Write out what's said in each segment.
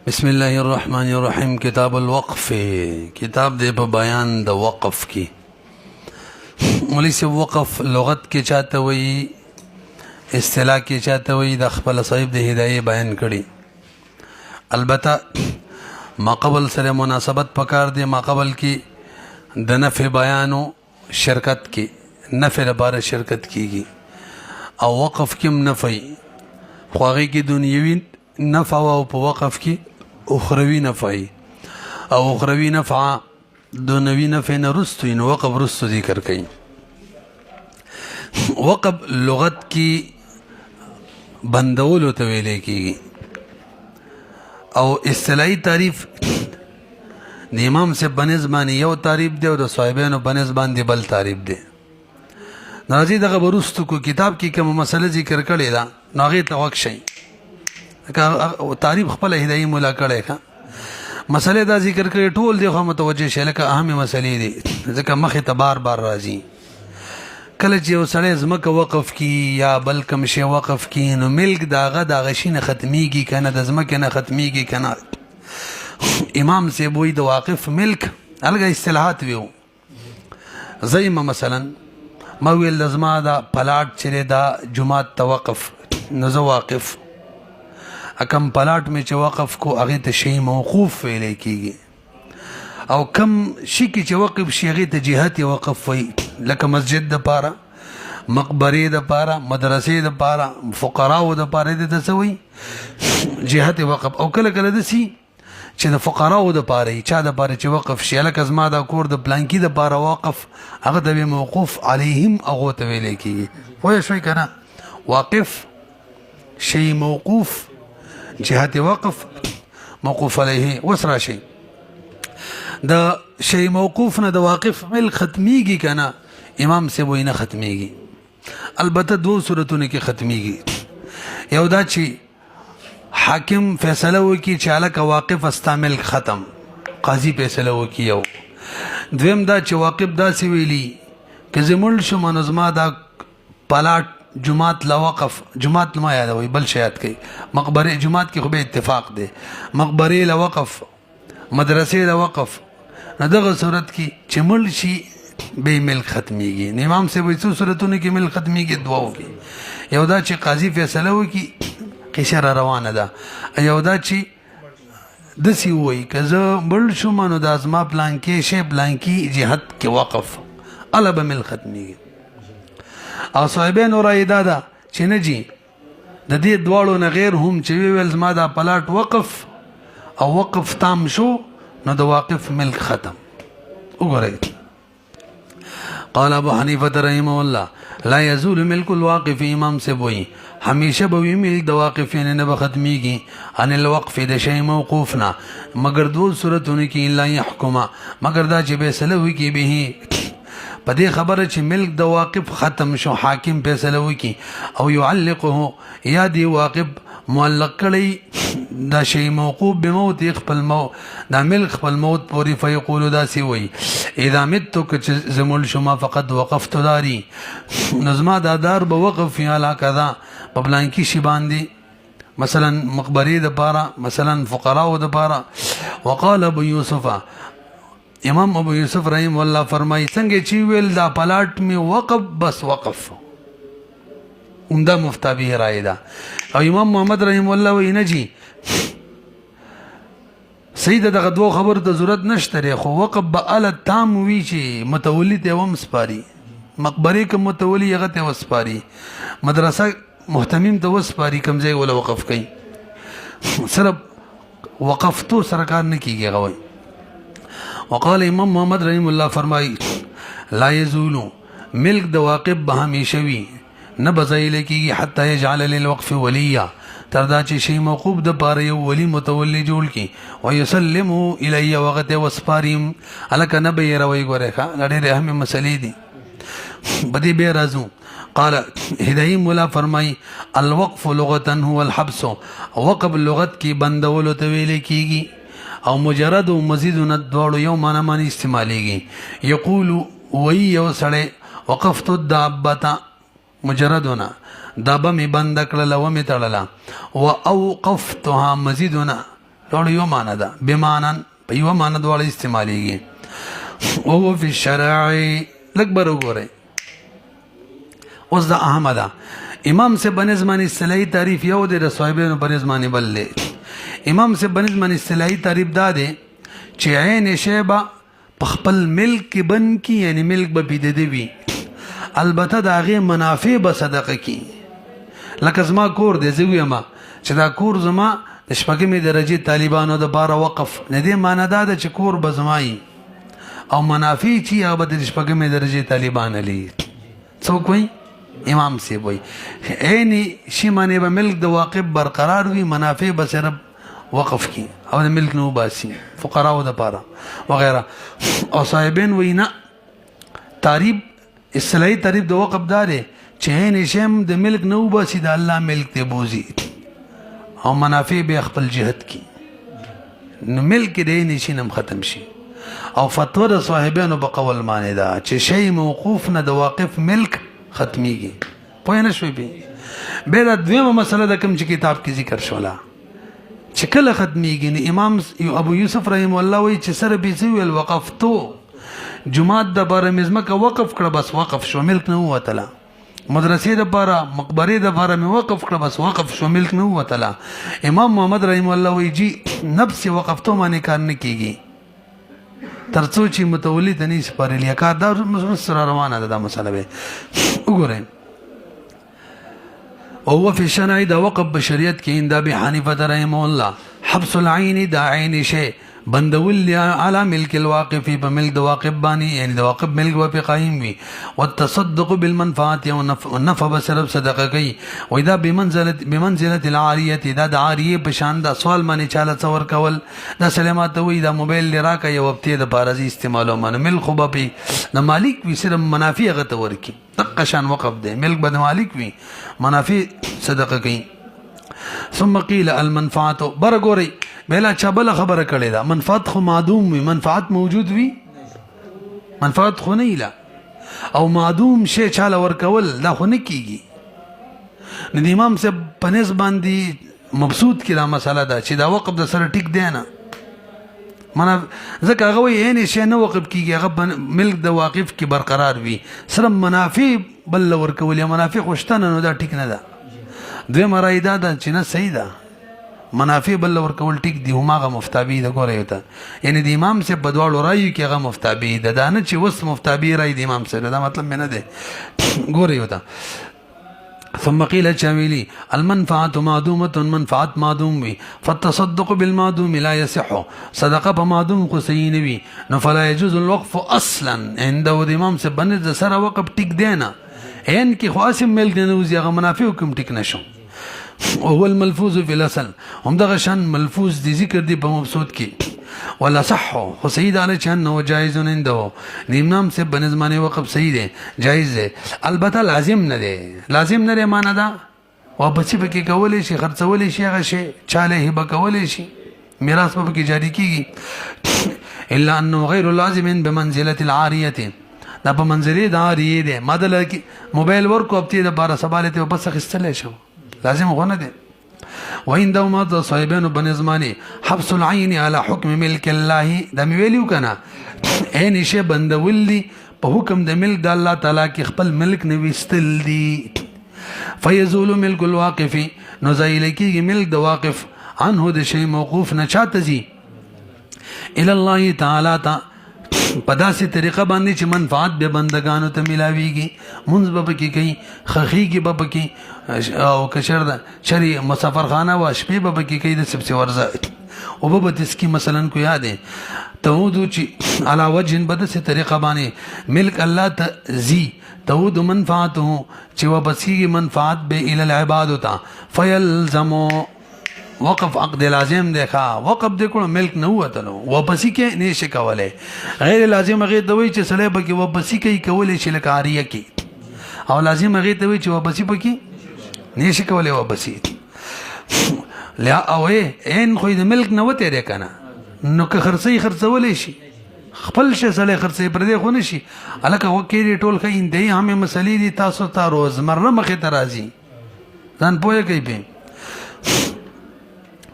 بسم الله الرحمن الرحیم. کتاب الوقف کتاب دے په بیان د وقف کی. مولوی سے وقف لغت کې چاته وي، اصطلاح کې چاته وي، د خپل صاحب د هدايه بیان کړي. البته ما قبل سره مناسبت پکار دی. ما قبل کې د نفع بیانو شرکت کې نفع لپاره شرکت کیږي او وقف کې نفع خو هغه کې دنیوي نفع او په وقف کې اخروی نفعی او اخروی نفع دنیوی نفع نه رستو نو وقف رستو ذکر کړي. وقف لغت کې بندولو ته ویل کېږي او اصطلاحي تعریف د امام سے بنسبت یو تعریف دی او د صاحبانو بنسبت دی بل تعریف دی. ناراضي دغه برستو کو کتاب کې کوم مسله ذکر کړي دا ناغه توقع شي تعریف خپل هدايه مولا کړي ښه مسله دا ذکر کړي ټول دی خو متوجه شي لکه اهم مسلې دي ځکه مخه ته بار راځي. کله چې یو سړی زمکه وقف کی یا بل کوم شی وقف کی نو ملک داغه شي نه ختميږي کنه د زمکه نه ختميږي کنه. امام سی بوئی د واقف ملک الګ اصطلاحات ویو زیم مثلا ما ویل لازمه دا پلاټ چره دا جمعات توقف نو واقف اکم پلاټ می چې وقف کو هغه ته شی موقوف ویل کیږي او کم شي کې چې وقف شي هغه ته جهات وقف وي لکه مسجد د پاره، مقبره د پاره، مدرسې د پاره، فقراو د پاره د تسوي جهات وقف. او کله کله د سي چې د فقراو د پاره چا د پاره چې وقف شي لکه زما د کور د پلانکی د پاره وقف هغه د موقوف علیهم هغه ته ویل کیږي. وای شوي کنه واقف شی موقوف جهات وقف موقوف علیه وسرا شي د شی موقوف نه د واقف مل ختميږي کنه. امام سے وای نه ختميږي. البته دو صورتونه کې ختميږي. یو دا چې حاکم فیصله وکي چې الک واقف استعمل ختم قاضي فیصله وکي. یو دویم دا چې واقف دا سی ویلی که زمول شو منظمه دا پلاټ جمعات لا وقف جمعات ما یاد وي بل شیات کوي مقبره جمعات کې خو به اتفاق دی مقبره لا وقف مدرسې لا وقف نه دغه صورت کې چې مل شي به ملک ختميږي. امام سے وایي څو صورتونه کې ملک ختميږي دواو کې. یو دا چې قاضي فیصله وکي قشره روانه ده. یو دا چې د سی وایي که زه بل شو منو د ازما پلان کې شی پلان کې جهاد کې وقف الا به ملک ختميږي. او صاحبانو رای دادا چې نه جی د دې دواړو نه غیر هم چې ویل زما دا پلاټ وقف او وقف تام شو نو د واقف ملک ختم. وګورئ قال ابو حنیفه رحمه الله لا يزول ملك الواقف. امام سے وایي همیشه به وی ملک د واقفین نه به ختميږي ان الوقف د شی موقوفنا مگر دو صورتونه کې الا يحكم مگر دا چې به سلوي کې به په دې خبره چې ملک د واقف ختم شو حاکم فیصله وکي او يعلقه یا دی واقف معلق کړي دا شی موقوف بموت خپل موت دا ملک خپل موت پوری فیقول دا سی وی اذا مت ک زمول شما فقط وقفت داری نظم دادار به وقف یا کذا په بلانکی شی باندې مثلا مقبره د پاره مثلا فقراو د پاره. وقال ابو یوسف امام ابو یوسف رحم الله فرمای څنګه چې ویل دا پلاټ می وقف بس وقف عمده مفتابی رائے دا. او امام محمد رحم الله وینه جی سید دغه دوه خبر ته ضرورت نشته خو وقف به ال تام وی چې متولی ته وم سپاری مقبره کوم متولی هغه ته وسپاری مدرسه محتمم ته وسپاری کمزې ولا وقف کئ صرف وقفتو سرکار نه کیږي غوي. وقال امام محمد رحم الله فرمای لا يزول ملک د واقف به همیشه وي نه بزایل کیږي حتی يجعل للوقف وليا تر دا چې شی موقوف د پاره یو ولی متولی جوړ کی ويسلمه الی وقت وسپاریم الک نه به روي ګورخه لړې اهم مسلې دي بدی به رازو. قال هدايه مولا فرمای الوقف لغه هو الحبس وقف لغت کی بندولو ته ویل کیږي او مجرد او مزید ندوړو یو معنی استعماليږي. یقول وی یو سړی وقفت الدابه مجردنا دابه می بند کړل و می تړله او اوقفتها مزیدنا دواړه یو معنا ده بمانن په یو معنا دواړه استعمالیږي او فی الشرع لکبر وګورئ اوس دا احمد امام سے بنظمانی اصطلاحی تعریف یو دی د صاحبینو بنظمانی بل دی امام سے بنظمانی اصطلاحی تعریف دا دی چې عین شیبه په خپل ملک بن کی یعنی ملک به پیده وي البته د هغې منافع به صدقه کی لکه زما کور دی زه ویم چې دا کور زما د شپږمې درجې طالبانو دپاره وقف نه دی معنا دا ده چې کور به زما او منافع چې هغه به د شپږمې درجې طالبان لي څوک وایي امام صاحب وایي عین شي معنی به ملک د واقف برقرار وي منافع به صرف وقف کی او د ملک نو باسي فقراو دپاره وغیره او صاحبین وایي نه تعریب اصطلاحي تعریف د وقف دا دی چې عین شیم د ملک نو باسي د الله ملک ته بوزي او منافع به خپل جهت کی نو ملک د عین شي نم ختم شي او فتوا د صاحبانو په قول معنی دا چې شی موقوف نه د واقف ملک ختمیږي پوه نه شوي به دا دویمه مسله د کوم چې کتاب کې ذکر شوله چې کله ختمیږي نو امام ابو یوسف رحم الله وایي چې سره به ویل وقفتو جماعت د باره مزمکه وقف کړه بس وقف شو ملک نه وتله مدرسې د باره مقبرې د باره مې وقف کړه بس وقف شو ملک نه وتله امام محمد رحم الله وایي جی نفس وقفتو باندې کار نه کیږي ترڅو چې متولی ته نه سپارلی کار دا سره روانه ده دا مسله به وګورئ او فی الشرع دا وقف بشریعت کې ان ابي حنیفه رحمه الله حبس العين دا عین شی بندول علی ملک الواقف په ملک د واقف باندې یعنی د واقف ملک په قائم وي والتصدق بالمنفعات او نفع بسبب صدقه کوي و اذا بمنزله العاریه دا د عاریه په شان د سوال باندې چاله څور کول دا سلامات وي دا موبایل لراکه یو وخت د پارزي استعمالو من ملک خو به د مالک وي صرف منافع غته ورکی دغه شان وقف دی ملک به د مالک وي منافع صدقه کوي ثم قيل المنفعه برګوري بلا چابل خبره کړي دا منفعت خو معدوم وي منفعت موجود وي منفعت خو نه لا او معدوم شی چاله ورکول دا خو نه کیږي نو امام صاحب پنځ باندې مبسوط کړه مساله دا چې دا وقف د سره ټیک دی نه منا ځکه هغه وایي عین شی نه وقف کیږي هغه ملک د واقف کې برقرار وي صرف منافع بل ورکول یا منافع خوشتنه نو دا ټیک نه ده دوی مرایدا ده چې نه صحیح ده منافع بل ورکول ټیک دی هماغه مفتابی د ګوره یو ته یعنی د امام صاحب په دواړو رایو کې هغه مفتابی ده دا نه چې وس مفتابی رای د امام صاحب دا مطلب مې نه دی ګوره یو ته ثم قيل چاویلی المنفعه معدومه منفعت معدوم وي فالتصدق بالمعدوم لا يصح صدقه په معدوم خو صحیح نه وي نو فلا يجوز الوقف اصلا عنده د امام صاحب باندې سره وقف ټیک دی نه عین کې خو اسم ملک نه وزي هغه منافع کوم ټیک نشو وهو الملفوظ في الاصل هم دغه شان ملفوظ دي ذکر دي په مبسوط کې ولا صح خو صحیح ده چې نو جایز نه عنده امام سے بنظمانه وقف صحیح ده جایز ده البته لازم نه ده لازم نه معنا ده واپس به کې کولې شي خرڅولې شي هغه شي چاله هبه کولې شي میراث به کې جاری کیږي الا انه غیر لازم بمنزله العاریه دا په منزله د عاریه ده مدل موبایل ورکو اپتی د بار سبالته واپس خستلې شو لازم غونه ده وعندما د صاحبانو بنظمانی حبس العين على حكم ملك الله دا ویلیو کنه عین شی بندولي په حکم د ملک د الله تعالی کې خپل ملک نوستل دي فيزول ملك الواقف نو زایل کېږي ملک د واقف عنه د شی موقوف نه چاته زی الى الله تعالی په داسې طریقه باندې چې منفعت به بندگانو ته ملاويږي منځ به پکې کوي خخيږي به پکې او کشر ده شری مسافر خانه وا شپې به پکې کوي د سبسي ورزه او به تسکی مثلا کو یاد تعود چې علا وجه بدسه طریقه باندې ملک الله ته زی تعود منفعته چې وبسیږي منفعت به ال العباد تا فيلزمو وقف عقد لازم دیکھا وقف دیکھو ملک نه وته نو واپسی کې نشه کوله غیر لازم هغه دوی چې سړی بکی واپسی کوي کولې شي لکاریه کې او لازم هغه دوی چې واپسی پکې نشه کوله واپسی لا او ان خو د ملک نه وته دی کنه نو که خرڅولې شي خپل شي سړی خرڅې پر دې خو نشي الکه وکړي ټول خین دی هم مسلې دي تاسو ته روزمره مخه ترازی ځان پوهه کوي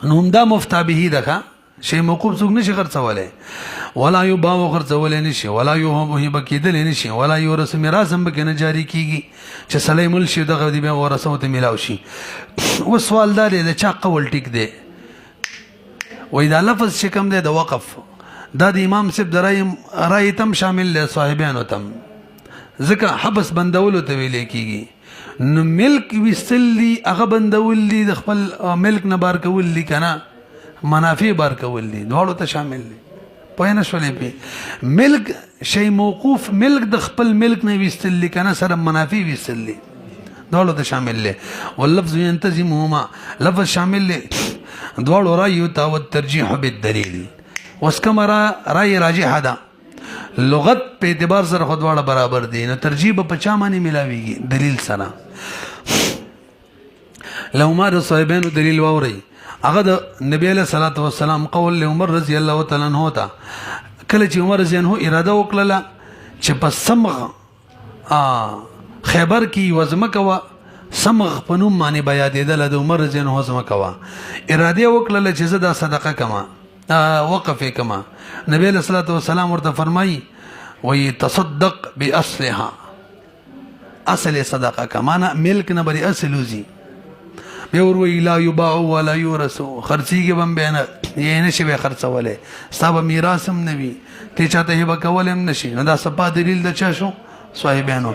نو همدا مفتا به ده شی موقوف څوک نشي خرڅولی ولا یباع خرڅولی نشي ولا یوهب کېدلی نشي ولا یورث میراث هم پکې نه جاري کېږي چې سړی مړ شي دغه د بیا ورثو ته میلاو شي. اوس سوال دا دی د چا قول ټیک دی؟ وایي دا لفظ چې کوم دی د وقف دا د امام صاحب د رایې تم شامل دی صاحبانو تم ځکه حبس بندولو ته ویلی کېږي. نو ملک ویستل دي هغه بندول دي د خپل ملک نه بار کول دي که نه منافع بار کول دي دواړو ته شامل دي. پوه نه شولې پې ملک شی موقوف ملک د خپل ملک نه ویستل دي که نه سره منافع ویستل دي دواړو ته شامل دي. واللفظ ينتظمهما لفظ شامل دي دواړو رایو ته والترجیح بالدلیل. اوس کومه رای راجحه ده لغت په اعتبار سره خو دواړه برابر دي نو ترجیح په چا باندې ملاویږي دلیل سره. لو ما د صاحبانو دلیل واورئ هغه د نبی علیه الصلاة والسلام قول له عمر رضی الله تعالی عنہ ته کله چې عمر رضی الله اراده وکړه چې په سمغ خیبر کې وزمکه وا سمغ په نوم باندې بیا دیدل د عمر رضی الله وزمکه وا اراده وکړه چې زه دا صدقه کما وقف کما. نبی علیه الصلاة والسلام ورته فرمایي وی تصدق باصلها اصل صدقه کما نه ملک نه بری اصل وزي بیا وروي لا یباع ولا یورث خرڅیږي بم بیان یې نشي به خرڅولی ستا به میراث هم نه وي ته چاته هبه کولی هم نشي. نو دا صفا دلیل د چا شو؟ صاحبانو.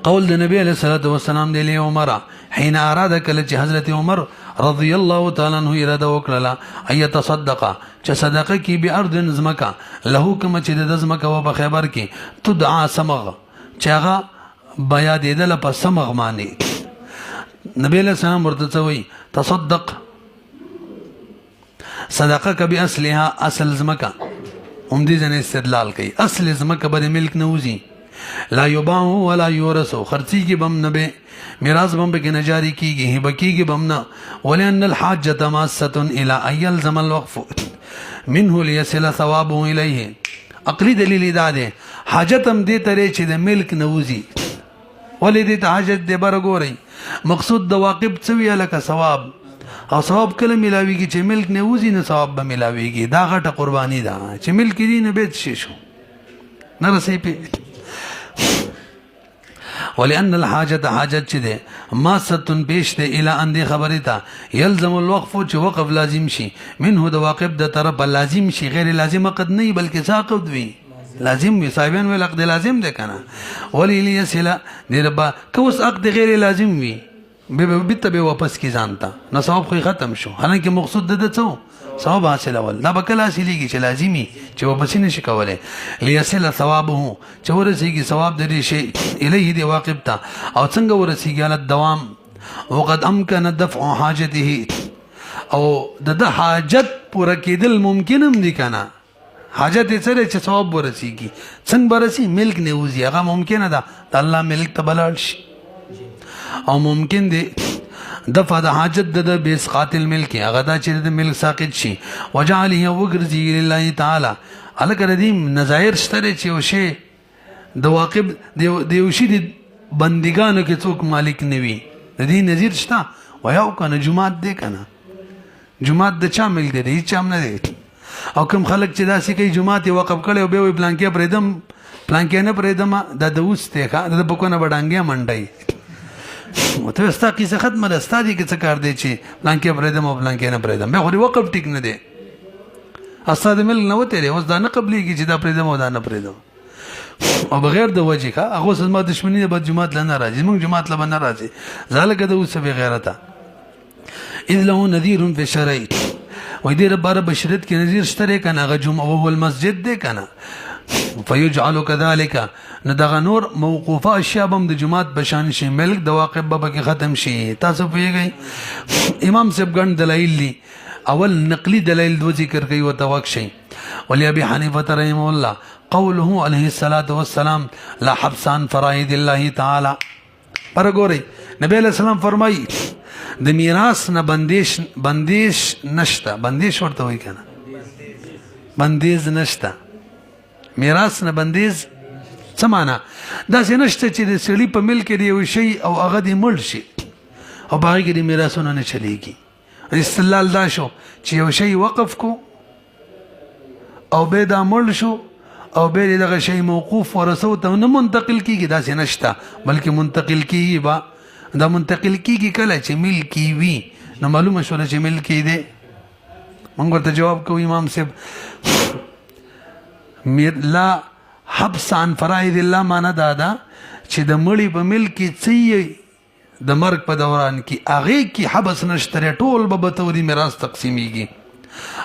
قول د نبی علیه الصلاة والسلام دی لعمر حين اراد کله چې حضرت عمر رضی الله تعالی عنہ اراده وکړه ان يتصدق چې صدقه کې به ارض زمکا له کوم چې د زمکا و په خیبر کې تدعا سمغ چې هغه بیا دیدل په سمغ باندې. نبی علیہ السلام ورته وی تصدق صدقه کبی اصلها اصل زمکا هم دې ځنه استدلال کوي اصل زمکا بر ملک نوزي لا یباع ولا یورث خرڅیږي بم نه به میراث بم به نه جاری کیږي هبه کیږي بم نه ولئن الحاجه ماسه الى ان يلزم الوقف منه ليصل ثوابه الیه. عقلی دلیل دا ده حاجت هم دې ترې چې د ملک نوزي ولې دې ته حاجت دې برګوري مقصود د واقب څه وی لکه ثواب او ثواب کله ملاویږي چې ملک نه وزي نه ثواب به ملاویږي دا غټه قرباني ده چې ملک دې نه بیت شي شو نه رسې په ولأن الحاجة حاجت چه ده ماستن پیش ده الى اندی خبری تا یلزم الوقف چه وقف لازم شي منه ده واقف ده طرف لازم شي غیر لازم قد نہیں بلکہ ساقب دوی لازم وي صاحبان ویل عقد لازم ده کنه ولی لیسلا دی ربا کوس عقد غیر لازم وي بیت به واپس کی ځانتا نو ثواب خو ختم شو حالانکه مقصود ده څه ثواب حاصل اول دا بکل حاصلېږي چې لازمي چې واپس نشي کولای لیسلا ثوابه چې ورسیږي ثواب د دې شی الیه دی واقف تا او څنګه ورسیږي علت دوام وقد امکن دفع حاجته او د حاجت پوره کېدل ممکن هم دي کنه حاجت یې سره چې ثواب ورسیږي څنګه ورسي ملک نه وزي هغه ممکن ده د الله ملک ته بلال شي او ممکن دی دفع د حاجت د بیس قاتل ملک هغه دا چې د ملک ساقط شي وجعله وګرځي لله تعالی الکه ردیم نظایر شته چې او شی د واقب د یو شی د بندګانو کې څوک مالک نوي د دې نظیر شته ویاو کنه جمعات دی کنه جمعات د چا ملک دی هیڅ هم نه دی او کوم خلک چې داسې کوي جمعات وقف کړي او به وي پلانکې پرېدم پلانکې نه پرېدم د دوست ته د بکونه بډانګیا منډي مته ستا کیسه ختمه ده ستا دي کې څه کار دی چې پلانکې پرېدم او پلانکې نه پرېدم به خو وقف ټیک نه دی استاد مل نه وته لري اوس دا نه قبليږي چې دا پرېدم او دا نه پرېدم او بغیر د وجه کا هغه سم دښمنی نه بد جمعات لنه راځي موږ جمعات لبن نه راځي ځاله کده اوس به غیرته اذ له نذير في الشرع و دې رباره بشریت کې نذیر شته کنه هغه جمعه او المسجد دی کنه فيجعل كذلك ندغه نور موقوفه اشیاء بم د جمعات بشان شي ملک د واقب به کې ختم شي تاسو پیږئ امام صاحب ګڼ دلایل دي اول نقلی دلایل دو ذکر کوي او توقع شي ولي ابي حنيفه رحمه الله قوله عليه الصلاه والسلام لا حبس عن فرائض الله تعالى پر ګوري نبی علیہ السلام فرمایي د میراث نه بندیش نشته بندیش ورته وای کنه بندیز نشته میراث نه بندیز څه معنا دا څه نشته چې د سړي په ملک دی یو شی او هغه دې مړ شي او باغی کې د میراثونه نه چلیږي. استدلال دا شو چې یو شی وقف کو او به دا مړ شو او به دغه شی موقوف ورثو ته نه منتقل کیږي، دا څه نشته، بلکې منتقل کیږي. با دا منتقل کیږي کله چې ملکی وي. نو معلومه شوه چې ملکی دی. موږ ورته جواب کوو امام صاحب لا حبس عن فرائض الله معنا دا ده چې د مړي په ملک کې څه د مرګ په دوران کې هغې کې حبس نشته، ټول به بطوري میراث تقسیمیږي.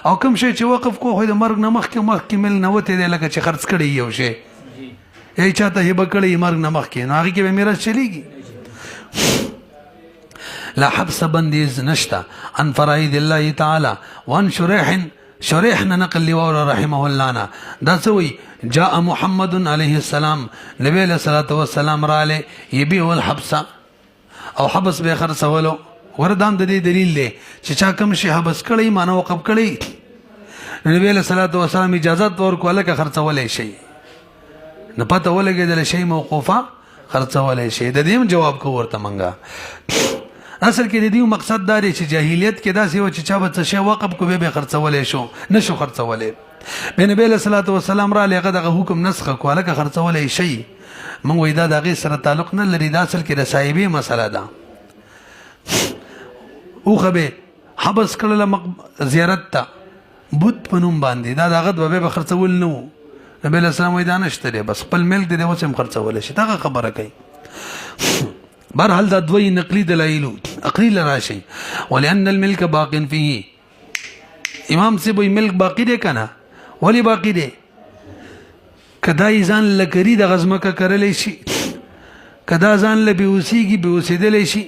او کوم شی چې وقف کو خو د مرګ نه مخکې مل نه وتی دی، لکه چې خرڅ کړی یو شی یا چاته هبه کړی مرګ نه مخکې، نو هغې کې به میراث چلیږي. لا حبس بندیز نشته عن فرائض الله تعالی. وان شریحنا نقل لیوور رحمه الله نه دا څه وایي جاء محمد علیه السلام، نبی علیه الصلاة والسلام راغلی یبیع الحبس او حبس به خرڅولو. وردام د دې دلیل دی چې چا کوم شي حبس کړی معنی وقف کړی، نبی علیه الصلاة والسلام اجازت ورکړه لکه خرڅولی شي، نه پته ولګېدله شی موقوفه خرڅولی شي. د دې هم جواب کو ورته منګه. اصل کې د دې مقصد دا دی چې جاهلیت کې داسې و چې چا به څه شی وقف کو به خرڅولی شو، نشو خرڅولی. به نبی علیه الصلاة والسلام راغلی هغه دغه حکم نسخه کړه لکه خرڅولی شي. موږ وایو دا د هغې سره تعلق نه لري، دا اصل کې د صاحبې مسله ده. اوښه به حبس کړله زیارت ته بت په نوم باندې، دا د هغه دوه به خرڅول نه وو. نبی علیه السلام وایي دا نشته دی، بس خپل ملک دی اوس هم خرڅولی شي. دغه خبره کوي. بهرحال دا دوی نقلي دلایلو عقلي راشي. ولأن الملک باق فيه، امام صاحب وایي ملک باقي دی که نه؟ ولې باقي دی؟ که دا یې ځان له کري دغه ځمکه کرلی شي، که دا ځان له بې اوسېږي بې اوسېدلی شي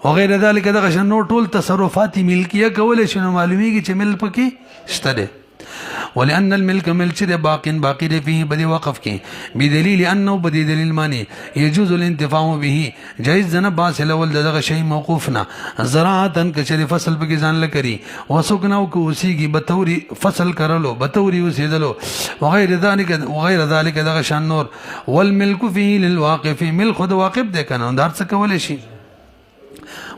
وغیره ذلک، دغه شان نور ټول تصرفات ملکیه کولی شي، نو معلومیږي چې ملک پکې شته دی. ولأن الملك ملک دی باقی دی فيه بدی وقف کې بدلیل انه بدی دلیل معنی يجوز الانتفاع به، جایز نه باس الاول دغه شی موقوف نه زراعتن کچری فصل پکې ځان لکري وسکناو کو اوسېږي بتوري فصل کرلو بتوري اوسېدلو وغیر ذلك دغه شان نور. والملك فيه للواقف، ملک خود واقف دی کنه دار څه کولای شي.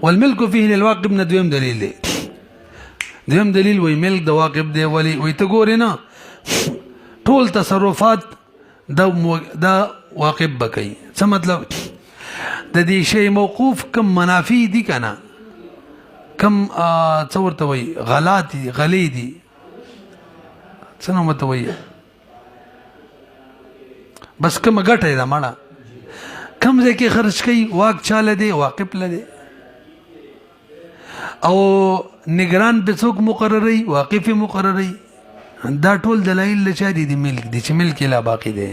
والملك فيه للواقف نه دویم دلیل دی. دویم دلیل وی ملک د واقف دی. ولی وی ته ګورې نه ټول تصرفات دا واقف به کوي. څه مطلب؟ د دې شی موقوف کم منافع دي که نه، کم څه ورته وایي غلات دي غلې دي، څه نوم ورته وایي، بس کومه ګټه یې ده مړه، کم ځای کې خرچ کوي واک چاله دی واقف له دی، او نگران په څوک مقرري واقف مقرري. دا ټول دلایل لچا دي د ملک دي چې ملک لا باقی دی.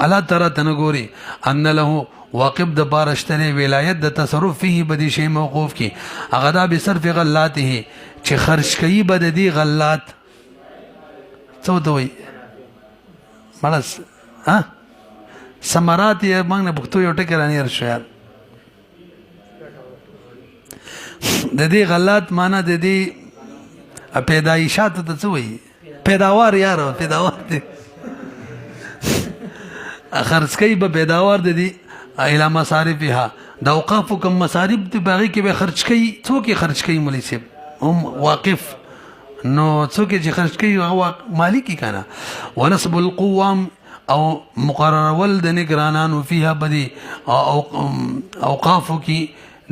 الله تعالی تنګوري ان له واقف د بارشتنه ولایت د تصرف فيه بدی شی موقوف کی هغه دا به صرف غلاته چې خرج کوي بد دي غلات څه دوی مړس ها ثمرات یې موږ نه پښتو یو ټکی رانیر شو یار. د دې غلات معنا د دې پیدایشات ته څه وایي پیداوار یار پیداوار دي خرڅ کوي به پیداوار د دې اله مصارفها د اوقاف کوم مصارف دي باغی کې به خرج کوي څوک خرج کوي مولوی صاحب هم واقف نو څوک چې خرج کوي هغه مالکی کنه. ونسب القوام او مقرر ول د نگرانانو فيها بدی اوقاف کی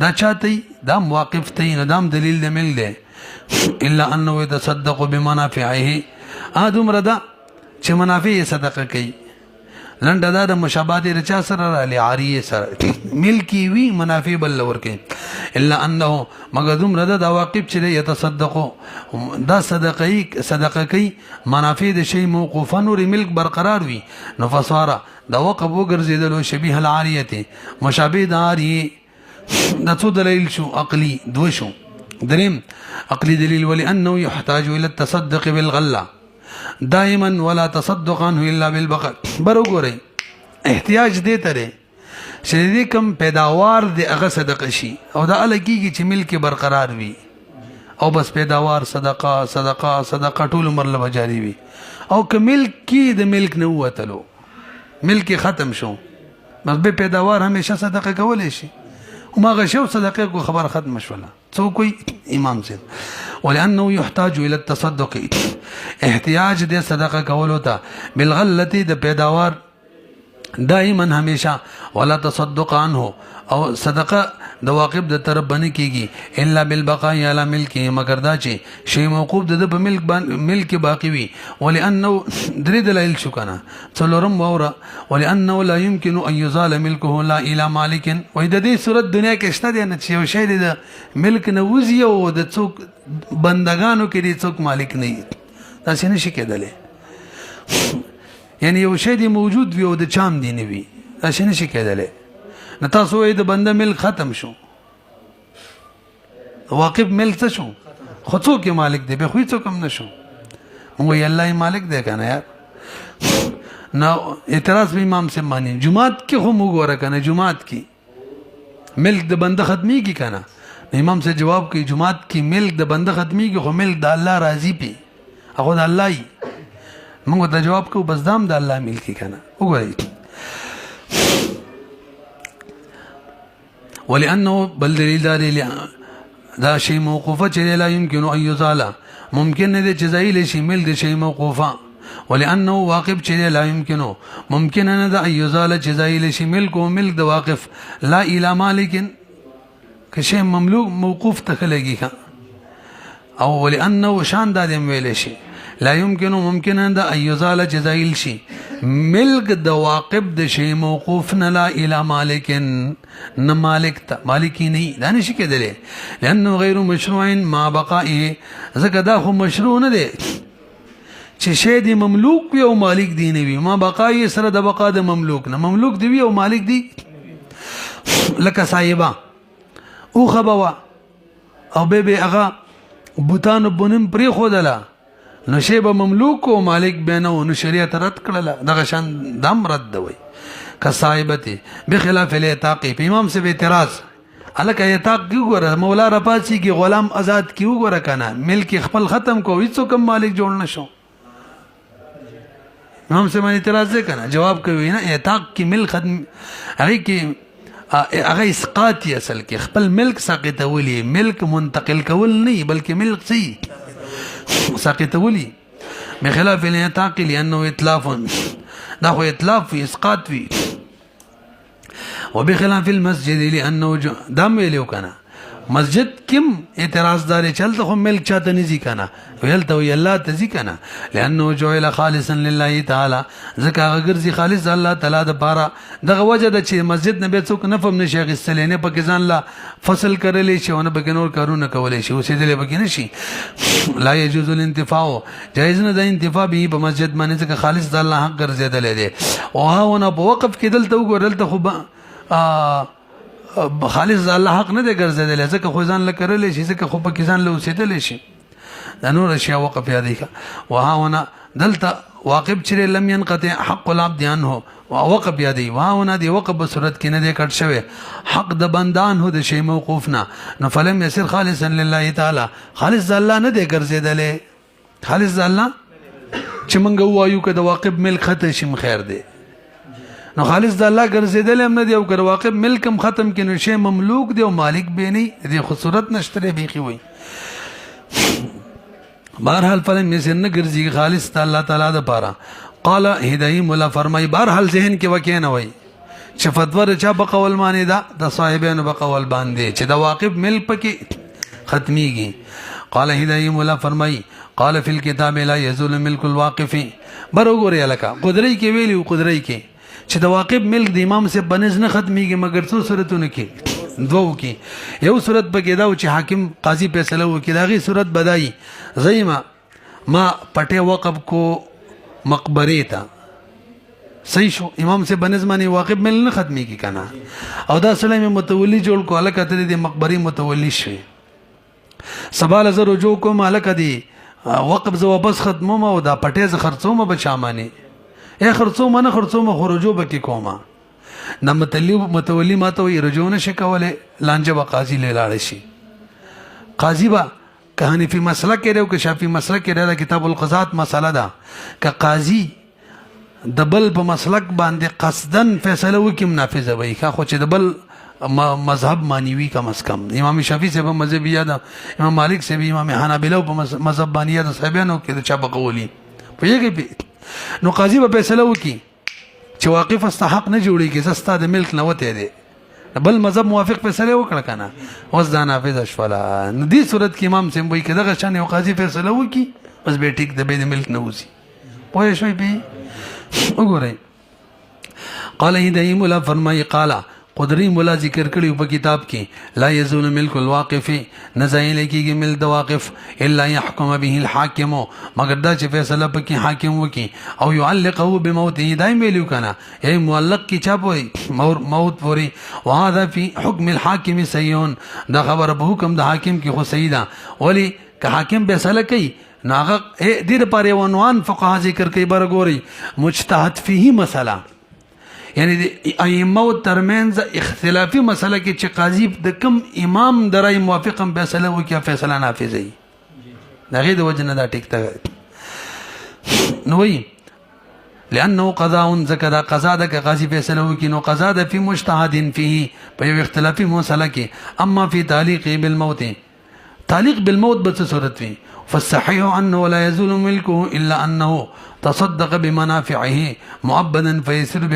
دا چاته دا واقف ته نه دام دلیل د مل ده الا انه يتصدق بمنافعه ادم ردا چې منافع صدقه کوي. لنډه دا د مشابهت رچا سره علی عاریه سره ملکی وی منافع بل ور کوي الا انه مغدوم ردا دا واقف چې يتصدق دا صدقه کوي منافع د شی موقوفا نور ملک برقرار وي نو فصاره دا وقف وګرځیدل شبيه العاریه مشابه د عاریه. دا څو دلیل شو عقلی دو شو. دریم عقلی دلیل ولانه يحتاج الى التصدق بالغله دائما ولا تصدق عنه الا بالبقر. برو ګورئ احتیاج دې ترې چې دې کم پیداوار دې هغه صدقه شي او دا الګيږي چې ملک برقرار وي او بس پیداوار صدقه صدقه صدقه ټول عمر له جاری وي او که ملک کې د ملک نه وتلو ملک ختم شو بس به پیداوار همیشه صدقه کولای شي وما غشو صدقه کو خبر ختم شوله څو کوئی امام سے ولانه يحتاج الى التصدق احتیاج دې صدقه کولو ته بالغلتی د پیداوار دائما همیشه ولا تصدق عنه او صدقه د واقف د طرف باندې کیږي الا بالبقاء على ملکه مگر دا چې شی موقوف د په ملک باقی وي ولانه درې دلایل شو کنه څلورم ووره ولانه لا يمكن ان يزال ملكه لا الى مالك و د دې صورت دنیا کې شته دی نه چې یو شی د ملک نه وزي او د څوک بندگانو کې د څوک مالک نه دا څنګه شي کېدلی یعنی یو شی دی موجود وي او د چام دی نه وي دا څنګه شي کېدلی نو تاسو یې د بنده ملک ختم شو واقف ملک څه شو خو څوک مالک دی به خو څوک هم نشو موږ یې الله مالک دی کنه یار نو اعتراض به امام سے مانی جمعات کې خو موږ ور کنه جمعات کې ملک د بنده ختمي کی کنه امام سے جواب کوي جمعات کې ملک د بنده ختمي کی خو ملک د الله راضي پی هغه د الله موږ ته جواب کوو بس دام د الله ملکی کنه وګورئ ولانه بل دلیل دا شی موقوفه چې لا يمكن ان يزال ممکن نه چې زایل شي ملک د شی موقوفه ولانه واقف چې لا يمكن ممکن نه دا يزال چې زایل شي ملک او ملک د واقف لا الى مالک که شی مملوک موقوف ته لګي او ولانه شان د ویل شي لا يمكن ممکن ان يزال جزائل شي ملک د واقف د شی موقوف نه لا الى مالک نه مالک ته مالکی نه دا نشي کېدلی لانه غیر مشروع ما بقائه زکه دا خو مشروع نه دی چې شی دی مملوک وي او مالک دی نه وي ما بقائه سره د بقا د مملوک نه مملوک دی وي او مالک دی لکه صایبه او خبوا او به هغه بوتان بونم پری خودلا نو شی به مملوک او مالک بینو نو شریعت رد کړل دغه شان دم رد وي کصایبته بخلاف الاتاق په امام سے اعتراض الک اتاق کی وګوره مولا رپاسی کی غلام آزاد کی وګوره کنه ملک خپل ختم کو هیڅ کوم مالک جوړ نشو امام سے باندې اعتراض کنه جواب کوي نه اتاق کی ملک ختم هغه کی هغه اسقاط اصل کې خپل ملک ساقطولي ملک منتقل کول نه بلکې ملک صحیح ساقطولي بخلاف الاتاق لانه اتلاف دا خو اتلاف وی اسقاط وی وبخلاف المسجد لانه دام ویلو کنه مسجد کم اعتراض دار چلته خو ملک چاته نزي کنه ویلته وی الله تزي کنه لانه جعل خالصا لله تعالی زکه غرزي خالص الله تعالی د پاره دغه وجه د چې مسجد نه به څوک نفهم نشي غسلینه پکې ځان لا فصل کړلې شي ونه پکې نور کارونه کولې شي اوسې دلې پکې نشي لا يجوز الانتفاع جایز نه د انتفاع به په مسجد باندې ځکه خالص د الله حق ګرځیدل دي او هاونه په وقف کې دلته وګورل ته خو خالص الله حق نه دی ګرځیدل ځکه خو ځان لکرلې شي ځکه خو پکې ځان له اوسېدل شي دا نور اشیاء وقف یادی کا وهاونه دلته واقف چې لم ينقطع حق العبد عنه وقف یادی وهاونه دی وقف په صورت کې نه دی کټ شوی حق د بندان هو د شی موقوف نه نو فلم يسر خالصا لله تعالی خالص الله نه دی ګرځیدل خالص الله چې مونږ وایو کده واقف ملک ختم شي خیر دی نو خالص د الله ګرځیدل هم نه دی او کر واقع ملکم ختم کینو شی مملوک دی او مالک به نه دی خو صورت نشته بیخي وي بهرحال فلم یې نه ګرځي خالص د الله تعالی د پاره قال هدايه مولا فرمای بهرحال ذهن کې وکینه وي چې فتوا چا په قول معنی دا د صاحبانو په قول باندې چې د واقف ملک پکې ختميږي قال هدايه مولا فرمای قال في الكتاب لا يزول ملك الواقف برغوري الکا قدرت کې ویلی قدرت کې چې د واقف ملک د امام سے بنز نه ختميږي مگر څو صورتونه کې دوو کې یو صورت پکې دا چې حاکم قاضي فیصله وکړي دا غي صورت بدایي زېما ما پټه وقف کو مقبره ته صحیح شو امام سے بنز باندې واقف ملک نه ختميږي کنه او دا سلام متولی جوړ کو الکه ته د مقبره متولی شي سبال زرو جو کو مالک دی وقف زو واپس ختموم او دا پټه ز خرڅوم بچامانه اے خرڅو منه خرڅو ما خروجو بکی کوما نو متولی ماته وی رجو نشي کوله لانجه با قاضي لاله شي قاضي با کہانی فی مسله کې راو که شافعي مسله کې را کتاب القضات مسله ده ک قاضي دبل په مسلک باندې قصدن فیصله وکم نافذ وي خو چې دبل مذهب مانیوي کم از کم امام شافعي سے مذهب یاد امام مالک سے بھی امام حنابلہ په مذهب باندې یاد صاحبانو کې د چا بقولي پوهیږي نو قاضي په فیصله وکي چې واقف استحق نه جوړيږي زستا د ملک نه وته دي بل مذهب موافق فیصله وکړه کنه اوس دا نافذ اشفلا نو دې صورت کې امام سیم وایي کده غشان یو قاضي فیصله وکي بس به ټیک د به د ملک نه وځي پوه شوي به وګورئ قال هدايه مولا فرمایي قال قدري مولا ذکر کړي په کتاب کې لا يزول ملك الواقف نزایل کېږي مل د واقف الا يحكم به الحاكم مگر دا چې فیصله پکې حاکم وکي او يعلقه بموته دایم ویلو کنه ای معلق کی چا پوي موت پوری وهذا في حكم الحاكم سيون دا خبر په حکم د حاکم کې خو سیدا ولی که حاکم فیصله کوي ناغه دې لپاره عنوان فقها ذکر کوي برګوري مجتهد فيه مساله یعنی د ائمه ترمنځ اختلافي مسله کې چې قاضي د کم امام درای موافقم فیصله وکړي فیصله نافذ وي دغه د وجنه دا ټیک ته نو وي لانه قضاء ذکر قضا د قاضي فیصله وکړي نو قضا د فی مجتهد فيه په یو اختلافي مسله کې اما فی تعلیق بالموت تعلیق بالموت به صورت وي فالصحيح انه لا يزول ملكه الا انه تصدق بمنافعه معبدا فيصير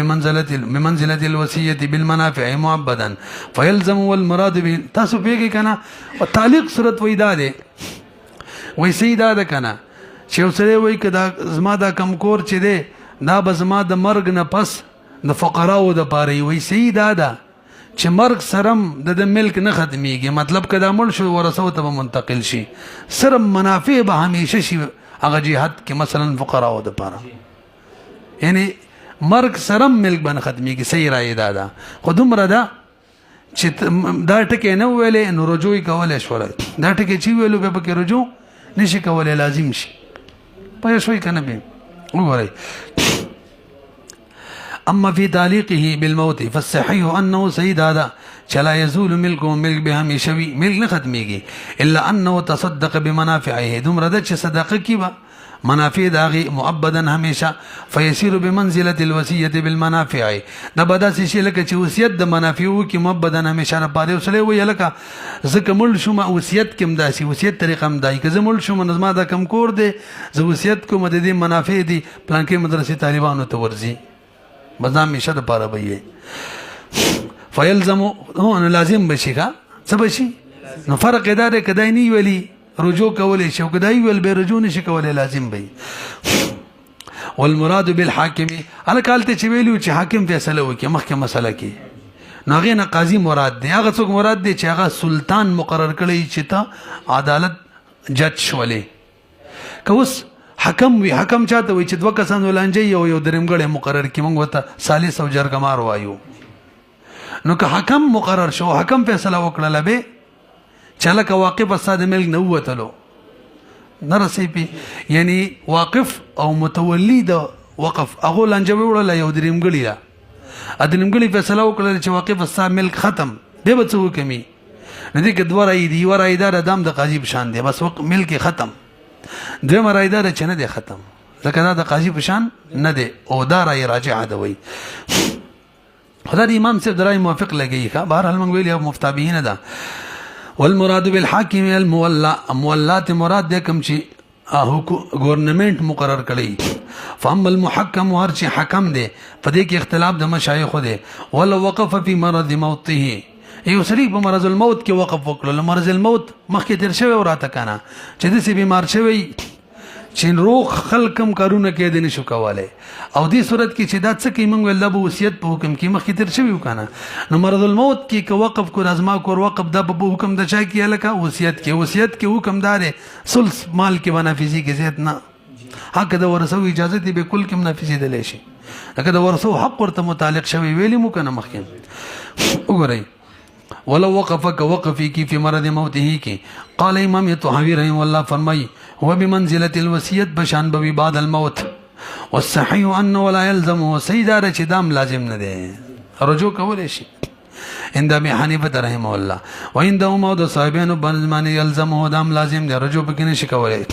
بمنزلة الوصية بالمنافع معبدا فيلزم والمراد به تاسو پیږي کنه او تعلیق صورت وې ده وې سیدا ده کنه چې اوسره وې کدا زما دا کم کور چې ده دا بزما د مرګ نه پس د فقراو د پاره وې سیدا ده چې مرګ سرم د ملک نه ختميږي مطلب کدا مړ شو ورثو ته منتقل شي سرم منافع به همیشه شي هغه جهاد کې مثلا فقراو د پاره یعنی مرګ سرم ملک باندې ختميږي صحیح رائے ده خو دومره ده چې دا ټکي نه ویلې نو رجوع کولای شو دا ټکي چې ویلو به پکې رجوع نشي کولای لازم شي پوه شوي کنه به وګورئ اما في تعليقه بالموت فالصحيح انه سيد هذا چلا يزول ملكه ملك به همیشوي ملک نه ختميږي الا انه تصدق بمنافعه دومره د چې صدقه کی با منافع داغي مؤبدا همیشه فيصير بمنزله الوصيه بالمنافع دا بدا شي لکه چې وصیت د منافعو کې مؤبدا همیشه نه پاره وسله وی لکه زکه مل شوم وصیت کوم داسي وصیت طریقه هم دای که مل شوم نظم دا کم کور دي ز وصیت کوم د دې منافع دي پلان کې مدرسې طالبانو ته ورزي بزام میشه د پاره به فیلزم هو لازم بشي کا څه بشي نو فرق اداره کدای نه ویلي رجوع کولې شو کدای ویل به رجوع نشي کولای لازم به والمراد بالحاکم الکالته چې ویلو چې حاکم فیصله وکي مخکې مسله کې ناغه نه قاضي مراد دی هغه څوک مراد دی چې هغه سلطان مقرر کړی چې ته عدالت جج شولې کوس حکم وی حکم چاته وی چې دوه کسان ولانجي یو درمګړې مقرر کی موږ وته ثالث او جرګمار وایو نو که حکم مقرر شو حکم فیصله وکړه به چاله کا واقف استاد ملک نه وتلو نرسي پی یعنی واقف او متولی د وقف هغه لانجه وړل یو درمګړی دا ادرمګړی فیصله وکړه چې واقف استاد ملک ختم دی به څه وکمي نه دي کدوړای دی ورای دا دام د قاضي بشان دی بس وقت ملک ختم دوی مرایدار چې نه دی ختم ځکه دا د قاضي پشان نه دی او دا رای راجعه ده وي خدای د امام صاحب درای موافق لګي ښه بهر حال موږ ویل یو مفتابین ده والمراد بالحاکم المولى مولات مراد ده کوم چې گورنمنت مقرر کړي فهم المحکم هر چې حکم دی په دې کې اختلاف د مشایخ دی ولو وقف فی مرض موته یو سړي په مرض الموت کې وقف وکړل مرض الموت مخکې تیر شوی وراته کنه چې د سی بیمار شوی چې روغ خلکم کارونه کې دي نشو کوله او دې صورت کې چې دا څه کې موږ ول د وصیت په حکم کې مخکې تیر شوی وکنه نو مرض الموت کې کو وقف کو ازما کو وقف د په حکم د چا کې لکه وصیت کې حکم دار ثلث مال کې منافذي کې زیات نه حق د ورثو اجازه دی به کل کې منافذي دلې شي لکه د ورثو حق ورته متعلق شوی ویلی مو کنه مخکې وګورئ ولو وقفك وقفي کی في مرض موته کی قال امام طحاوی رحمه الله فرمای هو بمنزله الوصيه بشان بوي بعد الموت والصحيح انه لا يلزم سيدار چې دام لازم نه ده رجوع کول شي عند ابي حنيفه رحمه الله وعنده موت صاحبين بن يلزم دام لازم ده رجوع بکنه شي کولای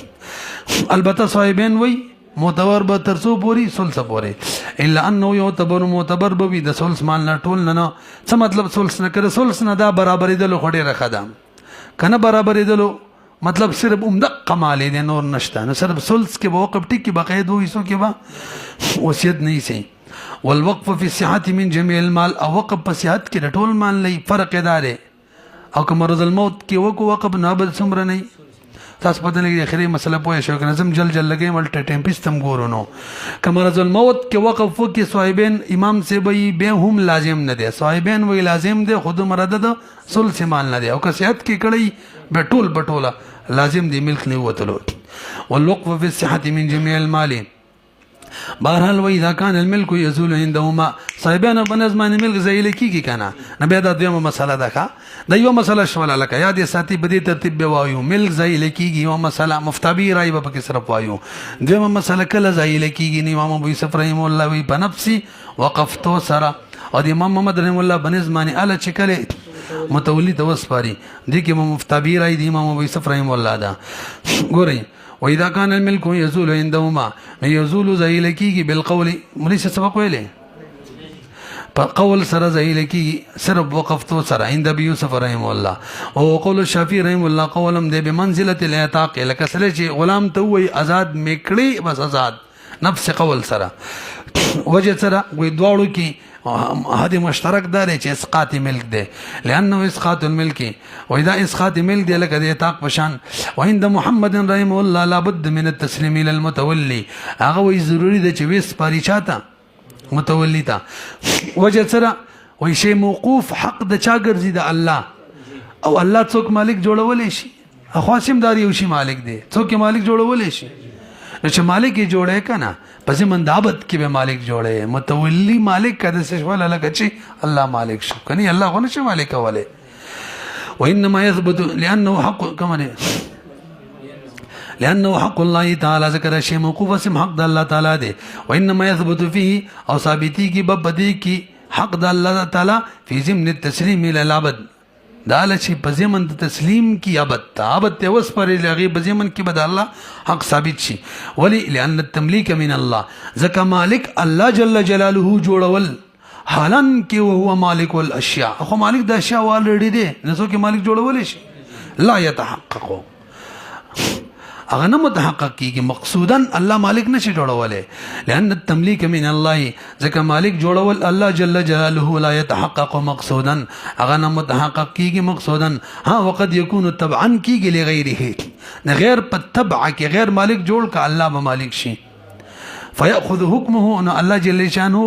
البته صاحبين وای معتبر به تر څو پورې ثلث پورې الا انه يعتبر معتبر به وي د ثلث مال نه ټول نه څه مطلب ثلث نه کړه ثلث نه دا برابرېدلو خو ډېره ښه ده که نه برابرېدلو مطلب صرف عمدقه مال دی نور نشته نو صرف ثلث کې به وقف ټیک کې بقید دوه حصو کې به وصیت نه شي والوقف في الصحة من جميع المال او وقف په صحت کې د ټول مال نه فرق دار او که مرض الموت کې وقف نه بل څومره نه تاسو پته لګي اخري مسله پوه شو که نظم جل لګي ملټ ټیمپس تم ګورونو که مرض الموت کې وقف وکي صاحبین امام سے به هم لازم نه دي صاحبین وی لازم دي خود مراد د ثلث مال نه دي او که صحت کې کړي به ټول بټوله لازم دي ملک نه وتلو والوقف في الصحة من جميع المال بهرحال و اذا كان الملك يزول عندهما صاحبانو بنظمان ملک زایل کیږي کنه نه بیا د دیمه مسله ده ښه د یو مسله شول لکه یاد یې ساتي بدی ترتیب به وایو ملک زایل کیږي یو مسله مفتابی رای به پکې صرف وایو دیمه مسله کله زایل کیږي امام ابو یوسف رحم الله وی بنفسي وقفتو سره او د امام محمد رحم الله بنظمانی ال چکله متولی توسپاری دي کې مفتابی رای د امام ابو یوسف رحم الله دا ګورئ واذا كان الملك يزول عندهما يزول زایل کیږي بالقول مولوی سبق ویلې په قول سره زایل کیږي صرف وقفتو سره عند ابي يوسف رحم الله او قول الشافعي رحم الله قولم دې بمنزله الاتاق لکه سره چې غلام ته وي آزاد میکړي بس آزاد نفس قول سره وجه سره وي دواړو کې هذه مشترک دار چې اسقاط ملک ده لانه اسقاط الملك واذا اسقاط ملك ده لك اتاق بشان وعند محمد رحمه الله لابد من التسليم الى المتولي هغه وی ضروری ده چې وس پاري چاته متولي تا وجه سره وی شی موقوف حق د چا ګرځي د الله او الله څوک مالک جوړولې شي خاصم داري او شي مالک دی څوک مالک جوړولې شي نو چې مالک یې جوړه کنه پس مندابت کې به مالک جوړه متولی مالک کده څه ولا لکه چې الله مالک شو کني الله غو نشه مالک وله وانما يثبت لانه حق كما لانه حق الله تعالى ذکر شی موقوف اسم حق د الله تعالی دی وانما يثبت فيه او ثابتی کی ببدی کی حق د الله تعالی فی ضمن التسلیم الى العبد داله چې په ضمن تسلیم کی عبادت ته وس پر لغي په ضمن کې بد الله حق ثابت شي ولی لان التملیک من الله ځکه مالک الله جل جلاله جوړول حالان کې هو مالک الاشیاء خو مالک د اشیاء والرډي دي نو کې مالک جوړول شي لا يتحقق اغه نه متحقق کیږي مقصودا الله مالک نشي جوړولې لان التملیک من الله ځکه مالک جوړول الله جل جلاله لا يتحقق مقصودا اغه نه متحقق کیږي مقصودا ها وقد يكون تبعا کیږي لغیره نه غیر په تبع کې غیر مالک جوړ ک الله به مالک شي فياخذ حكمه ان الله جل شانه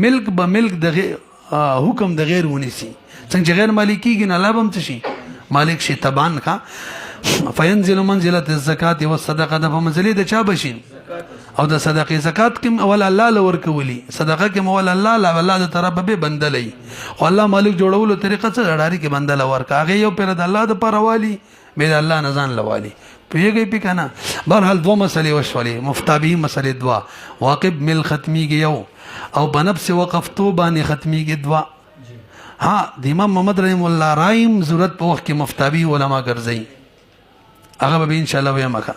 ملک به ملک د حکم د غیر ونیسي څنګه غیر مالکیږي نه الله بم شي مالک شي تبعا کا فینزل منزله الزکات والصدقه د منزله د چا بشین او د صدقه زکات کې اول الله لور کولی صدقه کې اول الله لا الله د طرف به بندلې او الله مالک جوړولو طریقه څه لړاری کې بندل ورک هغه یو پر د الله د پروالی به د الله نزان لوالي پیږي پی کنه بهرحال دوه مسلې وشولې مفتابی مسلې دوا واقب مل ختمی کې یو او بنفس وقفتو باندې ختمی کې دوا ها د امام محمد رحم الله رایم ضرورت په وخت کې مفتابی علما ګرځي هغه به ان شاء الله ویمه